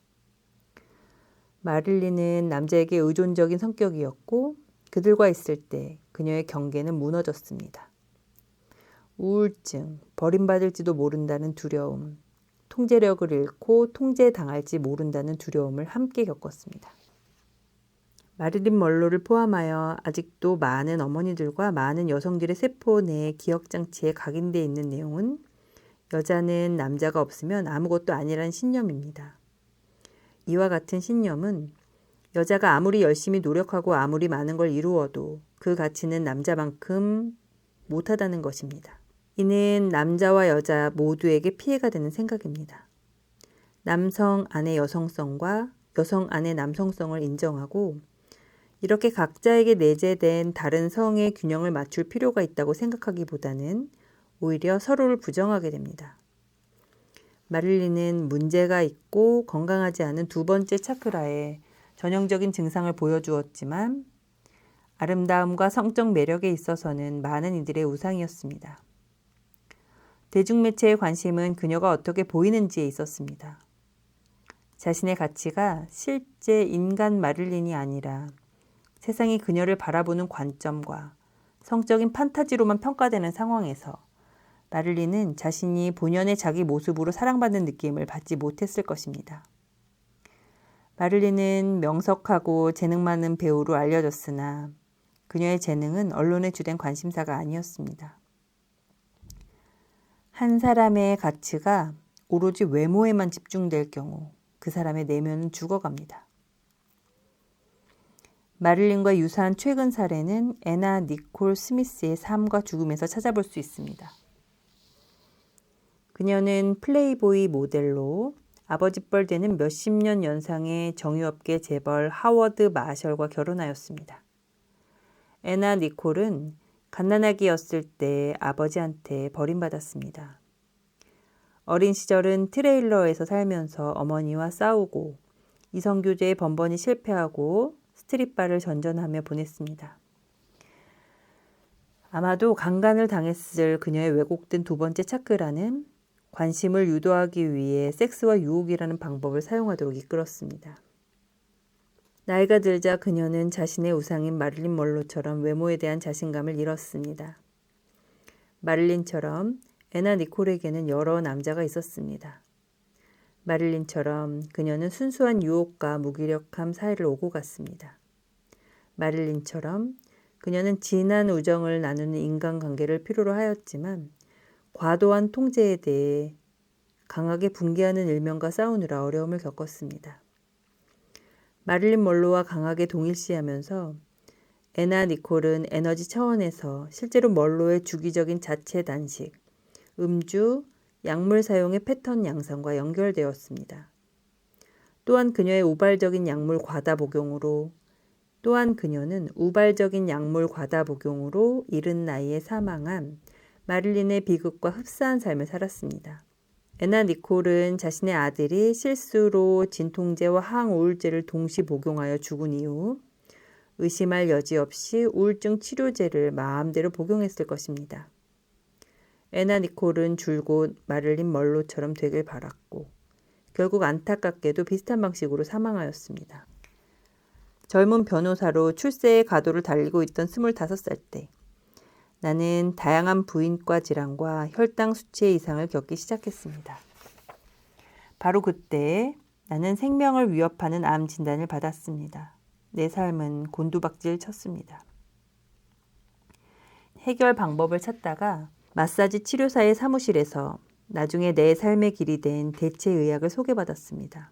마릴린은 남자에게 의존적인 성격이었고 그들과 있을 때 그녀의 경계는 무너졌습니다. 우울증, 버림받을지도 모른다는 두려움, 통제력을 잃고 통제당할지 모른다는 두려움을 함께 겪었습니다. 마릴린 먼로를 포함하여 아직도 많은 어머니들과 많은 여성들의 세포 내 기억장치에 각인되어 있는 내용은 여자는 남자가 없으면 아무것도 아니라는 신념입니다. 이와 같은 신념은 여자가 아무리 열심히 노력하고 아무리 많은 걸 이루어도 그 가치는 남자만큼 못하다는 것입니다. 이는 남자와 여자 모두에게 피해가 되는 생각입니다. 남성 안의 여성성과 여성 안의 남성성을 인정하고 이렇게 각자에게 내재된 다른 성의 균형을 맞출 필요가 있다고 생각하기보다는 오히려 서로를 부정하게 됩니다. 마릴린은 문제가 있고 건강하지 않은 두 번째 차크라에 전형적인 증상을 보여주었지만 아름다움과 성적 매력에 있어서는 많은 이들의 우상이었습니다. 대중매체의 관심은 그녀가 어떻게 보이는지에 있었습니다. 자신의 가치가 실제 인간 마릴린이 아니라 세상이 그녀를 바라보는 관점과 성적인 판타지로만 평가되는 상황에서 마릴린은 자신이 본연의 자기 모습으로 사랑받는 느낌을 받지 못했을 것입니다. 마릴린은 명석하고 재능 많은 배우로 알려졌으나 그녀의 재능은 언론에 주된 관심사가 아니었습니다. 한 사람의 가치가 오로지 외모에만 집중될 경우 그 사람의 내면은 죽어갑니다. 마릴린과 유사한 최근 사례는 애나 니콜 스미스의 삶과 죽음에서 찾아볼 수 있습니다. 그녀는 플레이보이 모델로 아버지 뻘 되는 몇십 년 연상의 정유업계 재벌 하워드 마셜과 결혼하였습니다. 애나 니콜은 갓난아기였을 때 아버지한테 버림받았습니다. 어린 시절은 트레일러에서 살면서 어머니와 싸우고 이성교제에 번번이 실패하고 스트릿바를 전전하며 보냈습니다. 아마도 강간을 당했을 그녀의 왜곡된 두 번째 차크라는 관심을 유도하기 위해 섹스와 유혹이라는 방법을 사용하도록 이끌었습니다. 나이가 들자 그녀는 자신의 우상인 마릴린 먼로처럼 외모에 대한 자신감을 잃었습니다. 마릴린처럼 애나 니콜에게는 여러 남자가 있었습니다. 마릴린처럼 그녀는 순수한 유혹과 무기력함 사이를 오고 갔습니다. 마릴린처럼 그녀는 진한 우정을 나누는 인간관계를 필요로 하였지만 과도한 통제에 대해 강하게 분개하는 일면과 싸우느라 어려움을 겪었습니다. 마릴린 먼로와 강하게 동일시하면서 애나 니콜은 에너지 차원에서 실제로 먼로의 주기적인 자체 단식, 음주, 약물 사용의 패턴 양상과 연결되었습니다. 또한 그녀의 우발적인 약물 과다 복용으로 이른 나이에 사망한 마릴린의 비극과 흡사한 삶을 살았습니다. 애나 니콜은 자신의 아들이 실수로 진통제와 항우울제를 동시 복용하여 죽은 이후 의심할 여지 없이 우울증 치료제를 마음대로 복용했을 것입니다. 애나 니콜은 줄곧 마릴린 먼로처럼 되길 바랐고 결국 안타깝게도 비슷한 방식으로 사망하였습니다. 젊은 변호사로 출세의 가도를 달리고 있던 25살 때 나는 다양한 부인과 질환과 혈당 수치의 이상을 겪기 시작했습니다. 바로 그때 나는 생명을 위협하는 암 진단을 받았습니다. 내 삶은 곤두박질 쳤습니다. 해결 방법을 찾다가 마사지 치료사의 사무실에서 나중에 내 삶의 길이 된 대체의학을 소개받았습니다.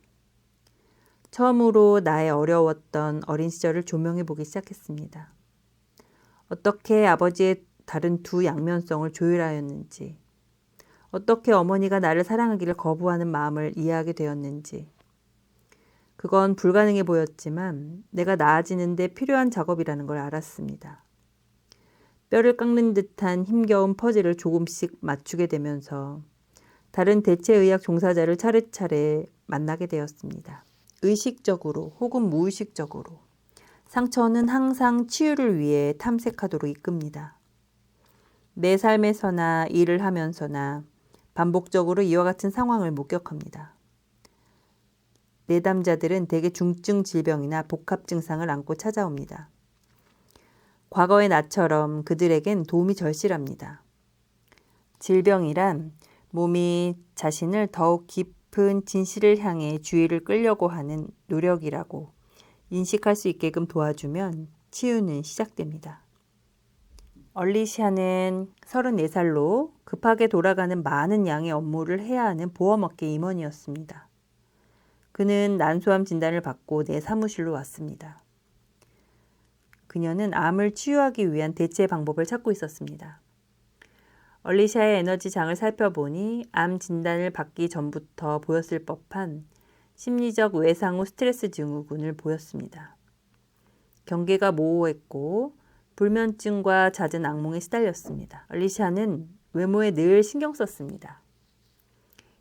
처음으로 나의 어려웠던 어린 시절을 조명해 보기 시작했습니다. 어떻게 아버지의 다른 두 양면성을 조율하였는지, 어떻게 어머니가 나를 사랑하기를 거부하는 마음을 이해하게 되었는지, 그건 불가능해 보였지만 내가 나아지는 데 필요한 작업이라는 걸 알았습니다. 뼈를 깎는 듯한 힘겨운 퍼즐을 조금씩 맞추게 되면서 다른 대체의학 종사자를 차례차례 만나게 되었습니다. 의식적으로 혹은 무의식적으로 상처는 항상 치유를 위해 탐색하도록 이끕니다. 내 삶에서나 일을 하면서나 반복적으로 이와 같은 상황을 목격합니다. 내담자들은 대개 중증 질병이나 복합 증상을 안고 찾아옵니다. 과거의 나처럼 그들에겐 도움이 절실합니다. 질병이란 몸이 자신을 더욱 깊은 진실을 향해 주의를 끌려고 하는 노력이라고 인식할 수 있게끔 도와주면 치유는 시작됩니다. 얼리샤는 34살로 급하게 돌아가는 많은 양의 업무를 해야 하는 보험업계 임원이었습니다. 그는 난소암 진단을 받고 내 사무실로 왔습니다. 그녀는 암을 치유하기 위한 대체 방법을 찾고 있었습니다. 얼리샤의 에너지장을 살펴보니 암 진단을 받기 전부터 보였을 법한 심리적 외상 후 스트레스 증후군을 보였습니다. 경계가 모호했고 불면증과 잦은 악몽에 시달렸습니다. 얼리샤는 외모에 늘 신경 썼습니다.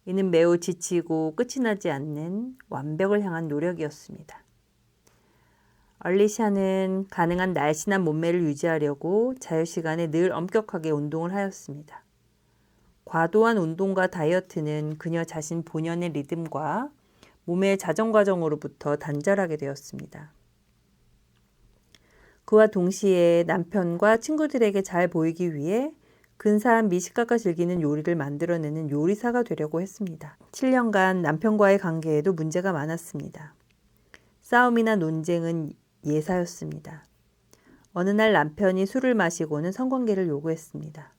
이는 매우 지치고 끝이 나지 않는 완벽을 향한 노력이었습니다. 얼리샤는 가능한 날씬한 몸매를 유지하려고 자유시간에 늘 엄격하게 운동을 하였습니다. 과도한 운동과 다이어트는 그녀 자신 본연의 리듬과 몸의 자정 과정으로부터 단절하게 되었습니다. 그와 동시에 남편과 친구들에게 잘 보이기 위해 근사한 미식가가 즐기는 요리를 만들어내는 요리사가 되려고 했습니다. 7년간 남편과의 관계에도 문제가 많았습니다. 싸움이나 논쟁은 예사였습니다. 어느 날 남편이 술을 마시고는 성관계를 요구했습니다.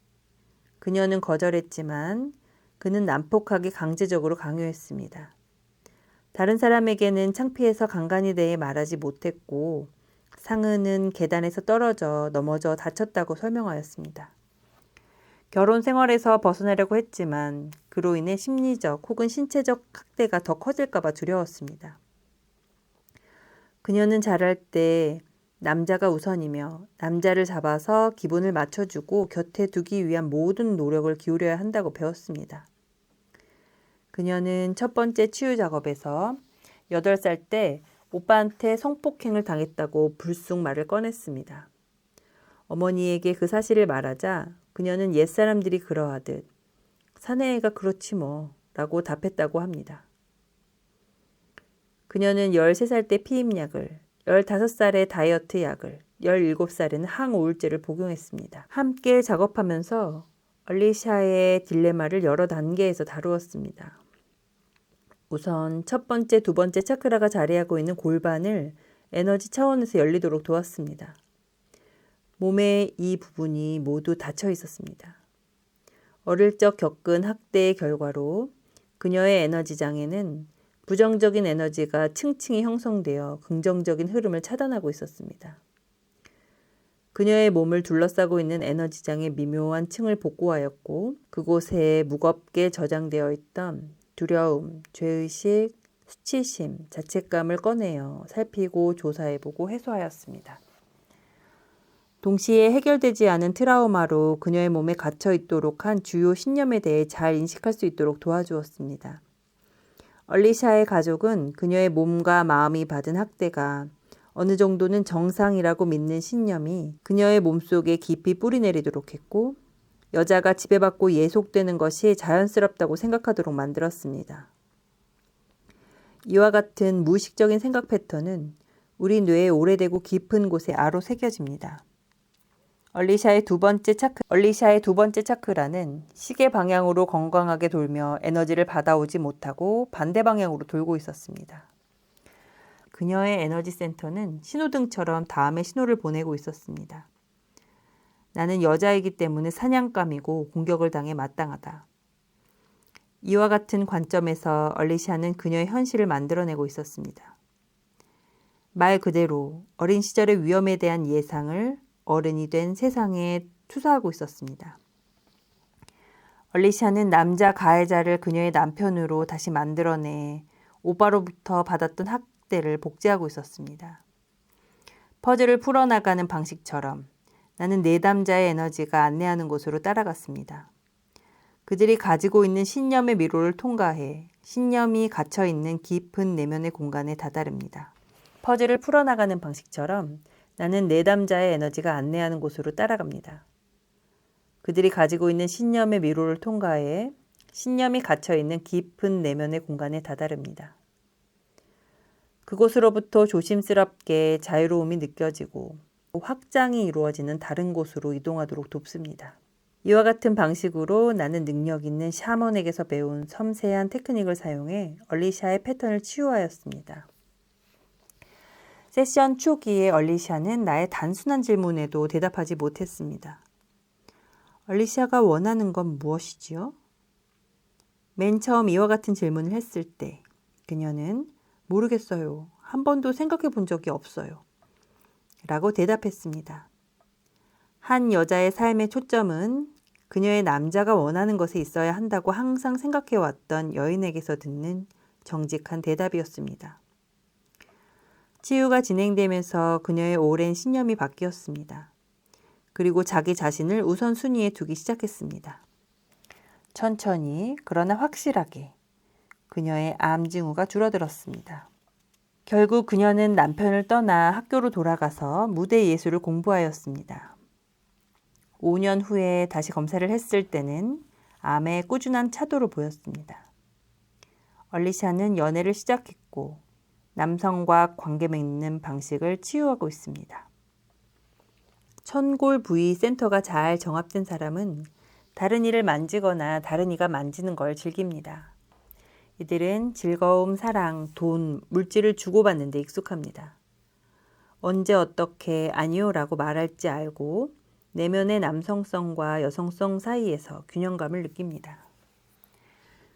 그녀는 거절했지만 그는 난폭하게 강제적으로 강요했습니다. 다른 사람에게는 창피해서 간간히 대해 말하지 못했고 상은은 계단에서 떨어져 넘어져 다쳤다고 설명하였습니다. 결혼 생활에서 벗어나려고 했지만 그로 인해 심리적 혹은 신체적 학대가 더 커질까 봐 두려웠습니다. 그녀는 잘할 때 남자가 우선이며 남자를 잡아서 기분을 맞춰주고 곁에 두기 위한 모든 노력을 기울여야 한다고 배웠습니다. 그녀는 첫 번째 치유 작업에서 8살 때 오빠한테 성폭행을 당했다고 불쑥 말을 꺼냈습니다. 어머니에게 그 사실을 말하자 그녀는 옛사람들이 그러하듯 사내애가 그렇지 뭐 라고 답했다고 합니다. 그녀는 13살 때 피임약을, 15살에 다이어트 약을, 17살에는 항우울제를 복용했습니다. 함께 작업하면서 얼리샤의 딜레마를 여러 단계에서 다루었습니다. 우선 첫 번째, 두 번째 차크라가 자리하고 있는 골반을 에너지 차원에서 열리도록 도왔습니다. 몸의 이 부분이 모두 닫혀 있었습니다. 어릴 적 겪은 학대의 결과로 그녀의 에너지장에는 부정적인 에너지가 층층이 형성되어 긍정적인 흐름을 차단하고 있었습니다. 그녀의 몸을 둘러싸고 있는 에너지장의 미묘한 층을 복구하였고 그곳에 무겁게 저장되어 있던 두려움, 죄의식, 수치심, 자책감을 꺼내어 살피고 조사해보고 해소하였습니다. 동시에 해결되지 않은 트라우마로 그녀의 몸에 갇혀 있도록 한 주요 신념에 대해 잘 인식할 수 있도록 도와주었습니다. 얼리샤의 가족은 그녀의 몸과 마음이 받은 학대가 어느 정도는 정상이라고 믿는 신념이 그녀의 몸속에 깊이 뿌리내리도록 했고 여자가 지배받고 예속되는 것이 자연스럽다고 생각하도록 만들었습니다. 이와 같은 무의식적인 생각 패턴은 우리 뇌의 오래되고 깊은 곳에 아로 새겨집니다. 얼리샤의 두 번째 차크라는 시계 방향으로 건강하게 돌며 에너지를 받아오지 못하고 반대 방향으로 돌고 있었습니다. 그녀의 에너지 센터는 신호등처럼 다음의 신호를 보내고 있었습니다. 나는 여자이기 때문에 사냥감이고 공격을 당해 마땅하다. 이와 같은 관점에서 얼리샤는 그녀의 현실을 만들어내고 있었습니다. 말 그대로 어린 시절의 위험에 대한 예상을 어른이 된 세상에 투사하고 있었습니다. 얼리샤는 남자 가해자를 그녀의 남편으로 다시 만들어내 오빠로부터 받았던 학대를 복제하고 있었습니다. 퍼즐을 풀어나가는 방식처럼 나는 내담자의 에너지가 안내하는 곳으로 따라갔습니다. 그들이 가지고 있는 신념의 미로를 통과해 신념이 갇혀있는 깊은 내면의 공간에 다다릅니다. 퍼즐을 풀어나가는 방식처럼 나는 내담자의 에너지가 안내하는 곳으로 따라갑니다. 그들이 가지고 있는 신념의 미로를 통과해 신념이 갇혀있는 깊은 내면의 공간에 다다릅니다. 그곳으로부터 조심스럽게 자유로움이 느껴지고 확장이 이루어지는 다른 곳으로 이동하도록 돕습니다. 이와 같은 방식으로 나는 능력 있는 샤먼에게서 배운 섬세한 테크닉을 사용해 얼리샤의 패턴을 치유하였습니다. 세션 초기에 얼리샤는 나의 단순한 질문에도 대답하지 못했습니다. 얼리샤가 원하는 건 무엇이지요? 맨 처음 이와 같은 질문을 했을 때 그녀는 모르겠어요. 한 번도 생각해 본 적이 없어요. 라고 대답했습니다. 한 여자의 삶의 초점은 그녀의 남자가 원하는 것에 있어야 한다고 항상 생각해왔던 여인에게서 듣는 정직한 대답이었습니다. 치유가 진행되면서 그녀의 오랜 신념이 바뀌었습니다. 그리고 자기 자신을 우선순위에 두기 시작했습니다. 천천히 그러나 확실하게 그녀의 암 징후가 줄어들었습니다. 결국 그녀는 남편을 떠나 학교로 돌아가서 무대 예술을 공부하였습니다. 5년 후에 다시 검사를 했을 때는 암에 꾸준한 차도로 보였습니다. 얼리샤는 연애를 시작했고 남성과 관계 맺는 방식을 치유하고 있습니다. 천골 부위 센터가 잘 정합된 사람은 다른 이를 만지거나 다른 이가 만지는 걸 즐깁니다. 이들은 즐거움, 사랑, 돈, 물질을 주고받는 데 익숙합니다. 언제 어떻게 아니요라고 말할지 알고 내면의 남성성과 여성성 사이에서 균형감을 느낍니다.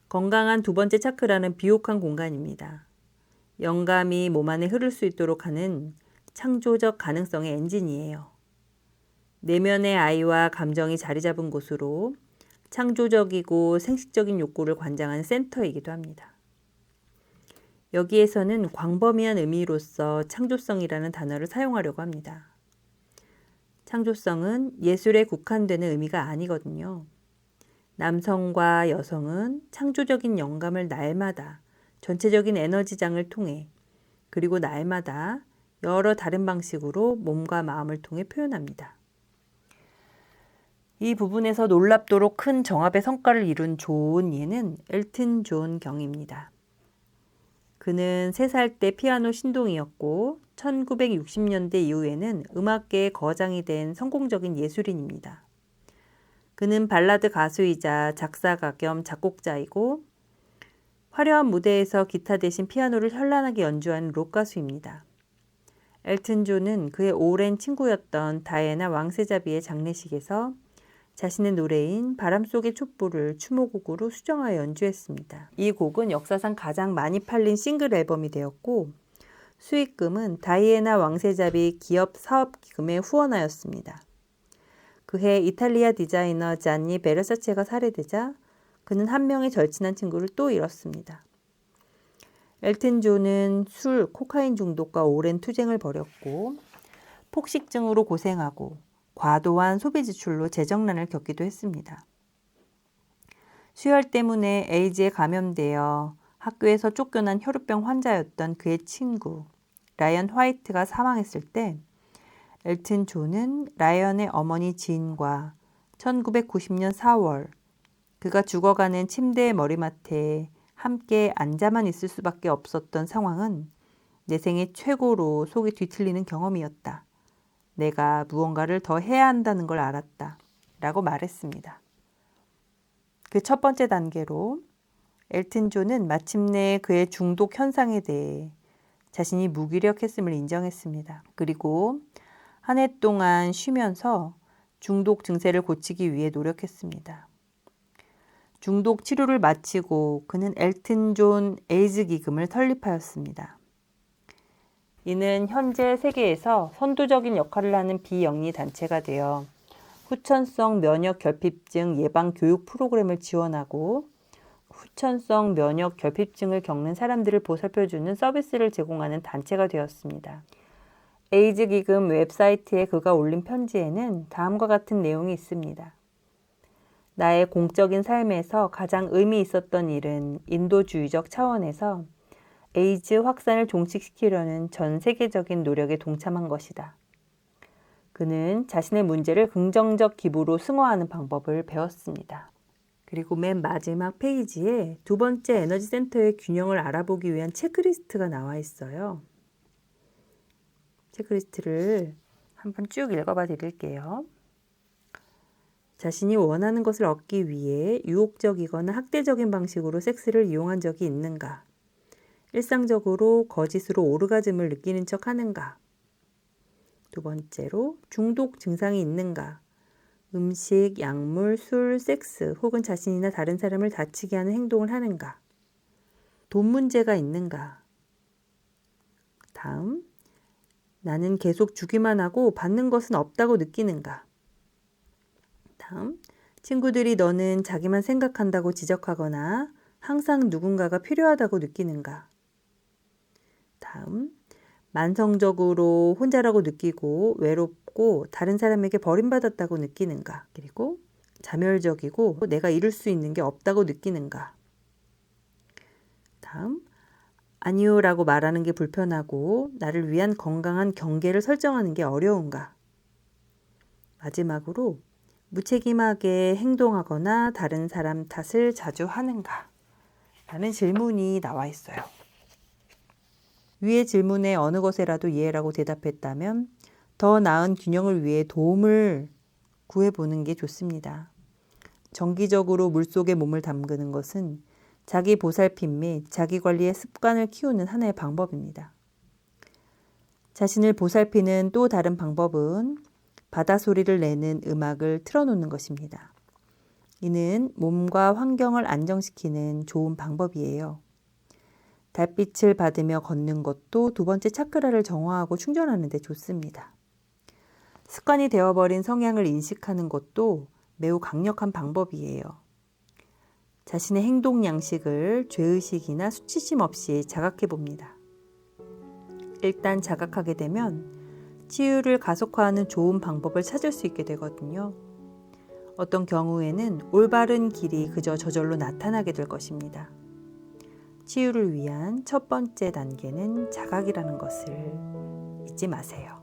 건강한 두 번째 차크라는 비옥한 공간입니다. 영감이 몸 안에 흐를 수 있도록 하는 창조적 가능성의 엔진이에요. 내면의 아이와 감정이 자리 잡은 곳으로 창조적이고 생식적인 욕구를 관장하는 센터이기도 합니다. 여기에서는 광범위한 의미로서 창조성이라는 단어를 사용하려고 합니다. 창조성은 예술에 국한되는 의미가 아니거든요. 남성과 여성은 창조적인 영감을 날마다 전체적인 에너지장을 통해 그리고 날마다 여러 다른 방식으로 몸과 마음을 통해 표현합니다. 이 부분에서 놀랍도록 큰 정합의 성과를 이룬 좋은 예는 엘튼 존 경입니다. 그는 3살 때 피아노 신동이었고 1960년대 이후에는 음악계의 거장이 된 성공적인 예술인입니다. 그는 발라드 가수이자 작사가 겸 작곡자이고 화려한 무대에서 기타 대신 피아노를 현란하게 연주하는 록 가수입니다. 엘튼 존은 그의 오랜 친구였던 다이애나 왕세자비의 장례식에서 자신의 노래인 바람 속의 촛불을 추모곡으로 수정하여 연주했습니다. 이 곡은 역사상 가장 많이 팔린 싱글 앨범이 되었고 수익금은 다이애나 왕세자비 기업 사업기금에 후원하였습니다. 그해 이탈리아 디자이너 잔니 베르사체가 살해되자 그는 한 명의 절친한 친구를 또 잃었습니다. 엘튼 존은 술, 코카인 중독과 오랜 투쟁을 벌였고 폭식증으로 고생하고 과도한 소비 지출로 재정난을 겪기도 했습니다. 수혈 때문에 에이즈에 감염되어 학교에서 쫓겨난 혈우병 환자였던 그의 친구 라이언 화이트가 사망했을 때 엘튼 존은 라이언의 어머니 진과 1990년 4월 그가 죽어가는 침대의 머리맡에 함께 앉아만 있을 수밖에 없었던 상황은 내 생애 최고로 속이 뒤틀리는 경험이었다. 내가 무언가를 더 해야 한다는 걸 알았다. 라고 말했습니다. 그 첫 번째 단계로 엘튼 존은 마침내 그의 중독 현상에 대해 자신이 무기력했음을 인정했습니다. 그리고 한 해 동안 쉬면서 중독 증세를 고치기 위해 노력했습니다. 중독 치료를 마치고 그는 엘튼 존 에이즈 기금을 설립하였습니다. 이는 현재 세계에서 선도적인 역할을 하는 비영리 단체가 되어 후천성 면역 결핍증 예방 교육 프로그램을 지원하고 후천성 면역 결핍증을 겪는 사람들을 보살펴주는 서비스를 제공하는 단체가 되었습니다. 에이즈 기금 웹사이트에 그가 올린 편지에는 다음과 같은 내용이 있습니다. 나의 공적인 삶에서 가장 의미 있었던 일은 인도주의적 차원에서 에이즈 확산을 종식시키려는 전 세계적인 노력에 동참한 것이다. 그는 자신의 문제를 긍정적 기부로 승화하는 방법을 배웠습니다. 그리고 맨 마지막 페이지에 두 번째 에너지 센터의 균형을 알아보기 위한 체크리스트가 나와 있어요. 체크리스트를 한번 쭉 읽어봐 드릴게요. 자신이 원하는 것을 얻기 위해 유혹적이거나 학대적인 방식으로 섹스를 이용한 적이 있는가? 일상적으로 거짓으로 오르가즘을 느끼는 척 하는가? 두 번째로 중독 증상이 있는가? 음식, 약물, 술, 섹스 혹은 자신이나 다른 사람을 다치게 하는 행동을 하는가? 돈 문제가 있는가? 다음, 나는 계속 주기만 하고 받는 것은 없다고 느끼는가? 다음, 친구들이 너는 자기만 생각한다고 지적하거나 항상 누군가가 필요하다고 느끼는가? 다음, 만성적으로 혼자라고 느끼고 외롭고 다른 사람에게 버림받았다고 느끼는가? 그리고 자멸적이고 내가 이룰 수 있는 게 없다고 느끼는가? 다음, 아니요 라고 말하는 게 불편하고 나를 위한 건강한 경계를 설정하는 게 어려운가? 마지막으로 무책임하게 행동하거나 다른 사람 탓을 자주 하는가? 라는 질문이 나와 있어요. 위의 질문에 어느 것에라도 예라고 대답했다면 더 나은 균형을 위해 도움을 구해보는 게 좋습니다. 정기적으로 물속에 몸을 담그는 것은 자기 보살핌 및 자기 관리의 습관을 키우는 하나의 방법입니다. 자신을 보살피는 또 다른 방법은 바다 소리를 내는 음악을 틀어놓는 것입니다. 이는 몸과 환경을 안정시키는 좋은 방법이에요. 달빛을 받으며 걷는 것도 두 번째 차크라를 정화하고 충전하는 데 좋습니다. 습관이 되어버린 성향을 인식하는 것도 매우 강력한 방법이에요. 자신의 행동 양식을 죄의식이나 수치심 없이 자각해 봅니다. 일단 자각하게 되면 치유를 가속화하는 좋은 방법을 찾을 수 있게 되거든요. 어떤 경우에는 올바른 길이 그저 저절로 나타나게 될 것입니다. 치유를 위한 첫 번째 단계는 자각이라는 것을 잊지 마세요.